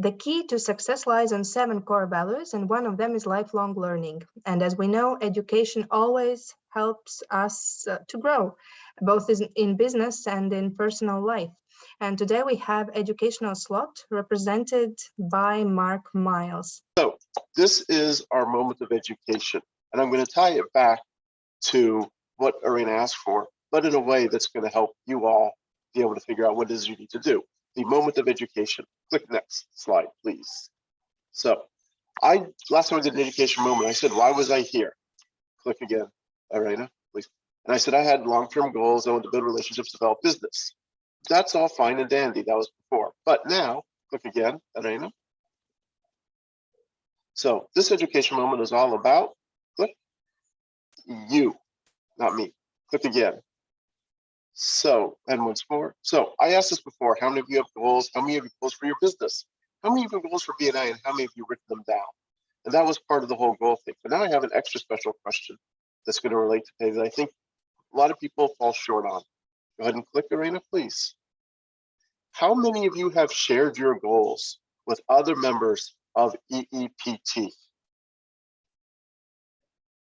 The key to success lies on 7 core values, and one of them is lifelong learning. And as we know, education always helps us to grow, both in business and in personal life. And today we have educational slot represented by Marc Miles. So this is our moment of education, and I'm going to tie it back to what Arena asked for, but in a way that's going to help you all be able to figure out what it is you need to do. The moment of education. Click next slide, please. So last time I did an education moment, I said, why was I here? Click again, Arena, please. And I said I had long-term goals. I wanted to build relationships, develop business. That's all fine and dandy. That was before. But now, click again, Arena. So this education moment is all about, click, you, not me. Click again. So, and once more. So I asked this before, how many of you have goals? How many of you have goals for your business? How many of you have goals for BNI, and how many of you written them down? And that was part of the whole goal thing. But now I have an extra special question that's going to relate to today that I think a lot of people fall short on. Go ahead and click, Arena, please. How many of you have shared your goals with other members of EEPT?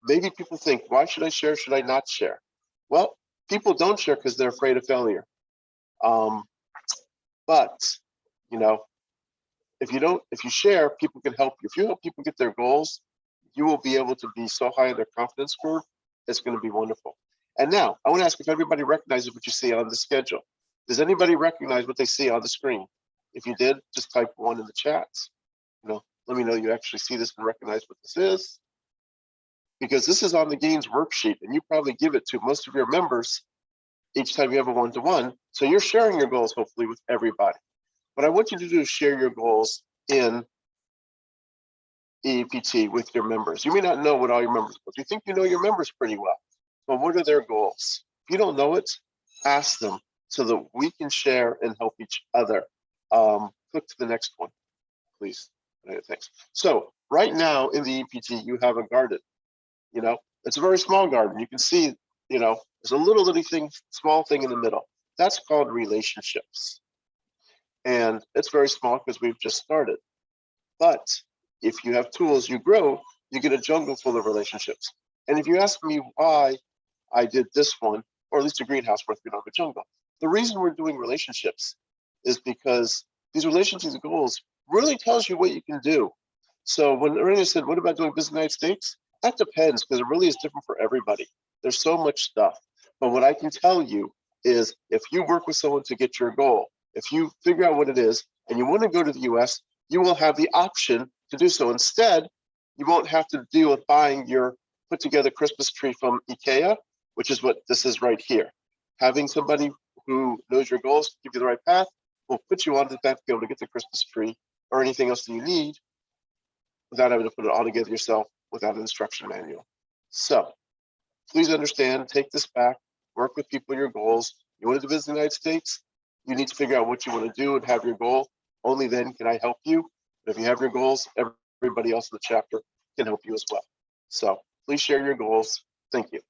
Maybe people think, why should I share? Should I not share? Well, people don't share because they're afraid of failure. But you know, if you share, people can help you. If you help people get their goals, you will be able to be so high in their confidence curve, it's going to be wonderful. And now I want to ask if everybody recognizes what you see on the schedule. Does anybody recognize what they see on the screen? If you did, just type 1 in the chats. Let me know you actually see this and recognize what this is. Because this is on the gains worksheet, and you probably give it to most of your members each time you have a one-to-one. So you're sharing your goals, hopefully, with everybody. What I want you to do is share your goals in EEPT with your members. You may not know what all your members goals. You think you know your members pretty well, but what are their goals? If you don't know it, ask them so that we can share and help each other. Click to the next one, please. Thanks. So right now in the EEPT, you have a garden. It's a very small garden. You can see, there's a little thing, small thing in the middle. That's called relationships. And it's very small because we've just started. But if you have tools, you grow, you get a jungle full of relationships. And if you ask me why I did this one, or at least a greenhouse where we don't have a jungle, the reason we're doing relationships is because these relationships and goals really tells you what you can do. So when Arena said, what about doing business in the United States? That depends, because it really is different for everybody. There's so much stuff. But what I can tell you is if you work with someone to get your goal, if you figure out what it is and you want to go to the US, you will have the option to do so. Instead, you won't have to deal with buying your put together Christmas tree from IKEA, which is what this is right here. Having somebody who knows your goals, give you the right path, will put you on the path to be able to get the Christmas tree or anything else that you need without having to put it all together yourself without an instruction manual. So please understand, take this back, work with people in your goals. You want to do business in the United States? You need to figure out what you want to do and have your goal. Only then can I help you. But if you have your goals, everybody else in the chapter can help you as well. So please share your goals. Thank you.